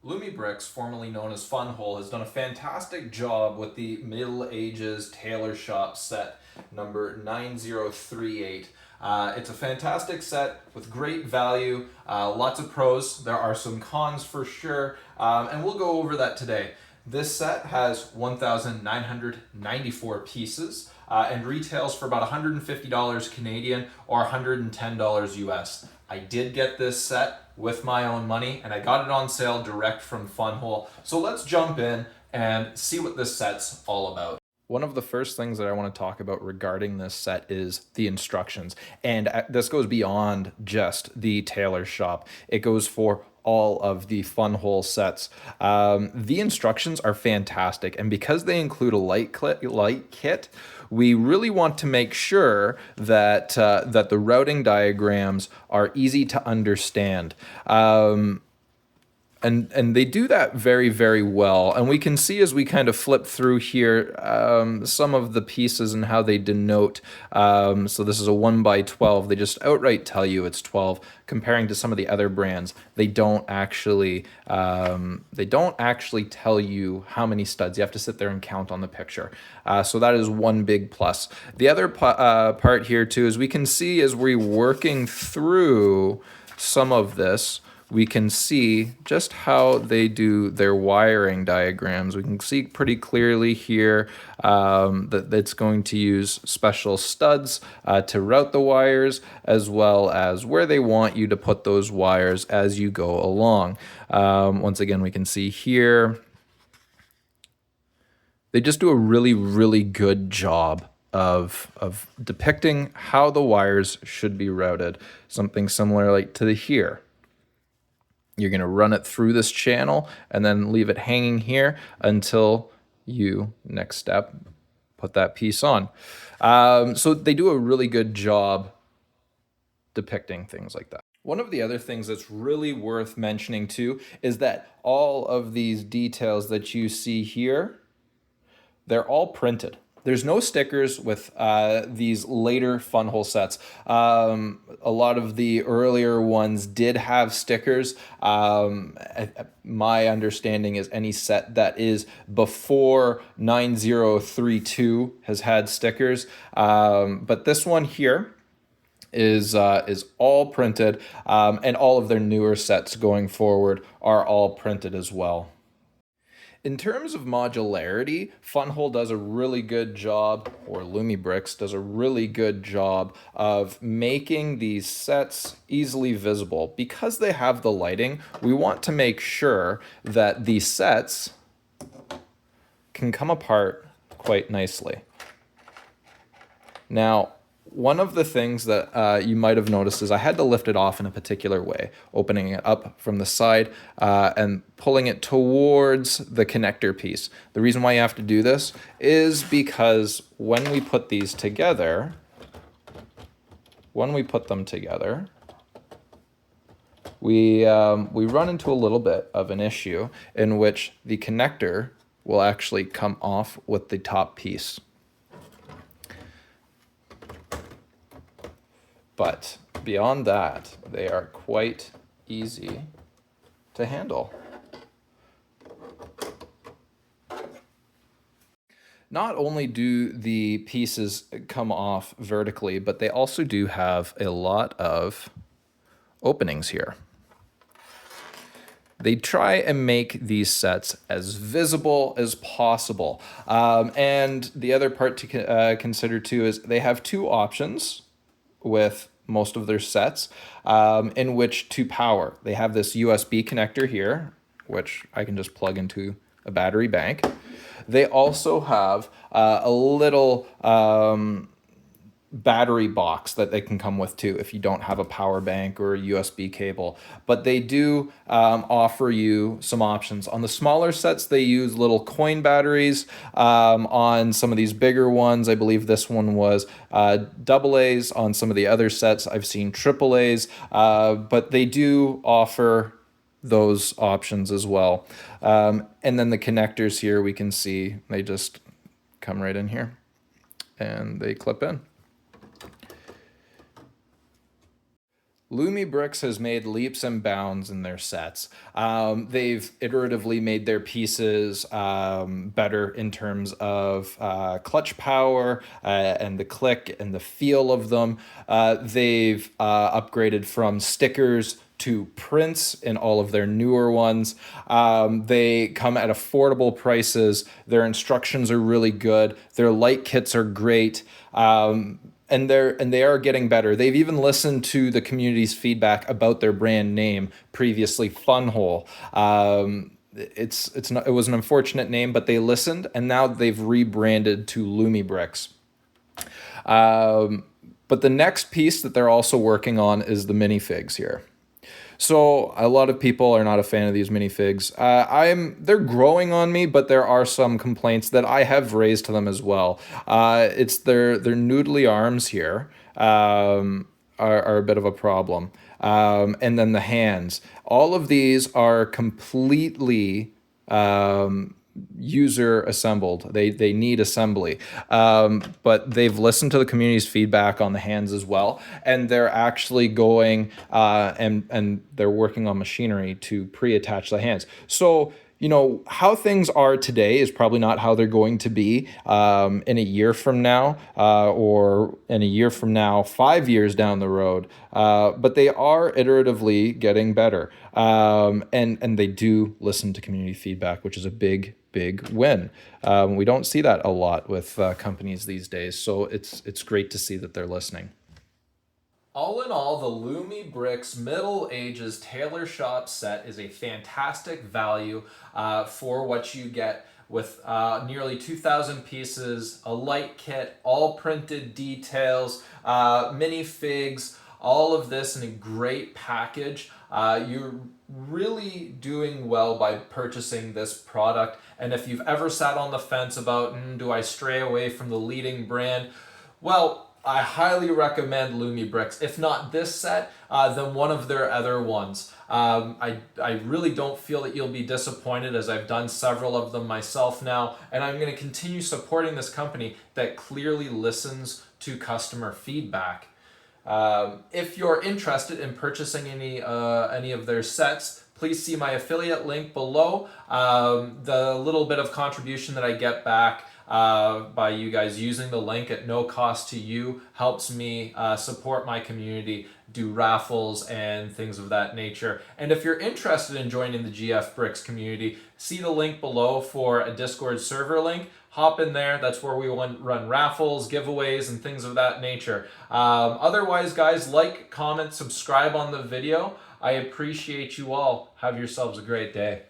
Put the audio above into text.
Lumibricks, formerly known as Funwhole, has done a fantastic job with the Middle Ages Tailor Shop set number 9038. It's a fantastic set with great value, lots of pros. There are some cons for sure, and we'll go over that today. This set has 1,994 pieces and retails for about $150 Canadian or $110 US. I did get this set with my own money and I got it on sale direct from Funwhole. So let's jump in and see what this set's all about. One of the first things that I want to talk about regarding this set is the instructions. And this goes beyond just the tailor shop. It goes for all of the Funwhole sets. The instructions are fantastic. And because they include a light kit, we really want to make sure that, that the routing diagrams are easy to understand. And they do that very, very well. And we can see as we kind of flip through here some of the pieces and how they denote. So this is a 1x12. They just outright tell you it's 12. Comparing to some of the other brands, they don't actually tell you how many studs. You have to sit there and count on the picture. So that is one big plus. The other part here too is we can see as we're working through some of this, we can see just how they do their wiring diagrams. We can see pretty clearly here that it's going to use special studs to route the wires, as well as where they want you to put those wires as you go along. Once again, we can see here, they just do a really, really good job of depicting how the wires should be routed. Something similar like to here. You're going to run it through this channel and then leave it hanging here until you, next step, put that piece on. So they do a really good job depicting things like that. One of the other things that's really worth mentioning too is that all of these details that you see here, they're all printed. There's no stickers with these later Funwhole sets. A lot of the earlier ones did have stickers. My understanding is any set that is before 9032 has had stickers. But this one here is all printed, and all of their newer sets going forward are all printed as well. In terms of modularity, Funwhole does a really good job, or Lumibricks does a really good job of making these sets easily visible. Because they have the lighting, we want to make sure that these sets can come apart quite nicely. Now, one of the things that you might have noticed is I had to lift it off in a particular way, opening it up from the side and pulling it towards the connector piece. The reason why you have to do this is because when we put these together, we run into a little bit of an issue in which the connector will actually come off with the top piece. But beyond that, they are quite easy to handle. Not only do the pieces come off vertically, but they also do have a lot of openings here. They try and make these sets as visible as possible. And the other part to consider too is they have two options with most of their sets in which to power. They have this USB connector here, which I can just plug into a battery bank. They also have a little battery box that they can come with too if you don't have a power bank or a USB cable. But they do offer you some options. On the smaller sets, they use little coin batteries. On some of these bigger ones, I believe this one was AA's. On some of the other sets, I've seen AAA's. But they do offer those options as well. And then the connectors here, we can see they just come right in here and they clip in. Lumibricks has made leaps and bounds in their sets. They've iteratively made their pieces better in terms of clutch power and the click and the feel of them. They've upgraded from stickers to prints in all of their newer ones. They come at affordable prices. Their instructions are really good. Their light kits are great. And they are getting better. They've even listened to the community's feedback about their brand name, previously Funwhole. It was an unfortunate name, but they listened, and now they've rebranded to Lumibricks. But the next piece that they're also working on is the minifigs here. So a lot of people are not a fan of these minifigs. They're growing on me, but there are some complaints that I have raised to them as well. It's their noodly arms here are a bit of a problem, and then the hands. All of these are completely user assembled. They need assembly, but they've listened to the community's feedback on the hands as well, and they're actually going and they're working on machinery to pre-attach the hands. So how things are today is probably not how they're going to be in a year from now, or in a year from now, 5 years down the road. But they are iteratively getting better, and they do listen to community feedback, which is a big win. We don't see that a lot with companies these days, so it's great to see that they're listening. All in all, the Lumibricks Middle Ages Tailor Shop set is a fantastic value for what you get with nearly 2,000 pieces, a light kit, all printed details, minifigs, all of this in a great package. You're really doing well by purchasing this product. And if you've ever sat on the fence about, do I stray away from the leading brand? Well, I highly recommend Lumibricks. If not this set, then one of their other ones. I really don't feel that you'll be disappointed, as I've done several of them myself now, and I'm going to continue supporting this company that clearly listens to customer feedback. If you're interested in purchasing any of their sets, please see my affiliate link below. The little bit of contribution that I get back by you guys using the link at no cost to you helps me support my community, do raffles and things of that nature. And if you're interested in joining the GF Bricks community, see the link below for a Discord server link. Hop in there. That's where we run raffles, giveaways, and things of that nature. Otherwise, guys, like, comment, subscribe on the video. I appreciate you all. Have yourselves a great day.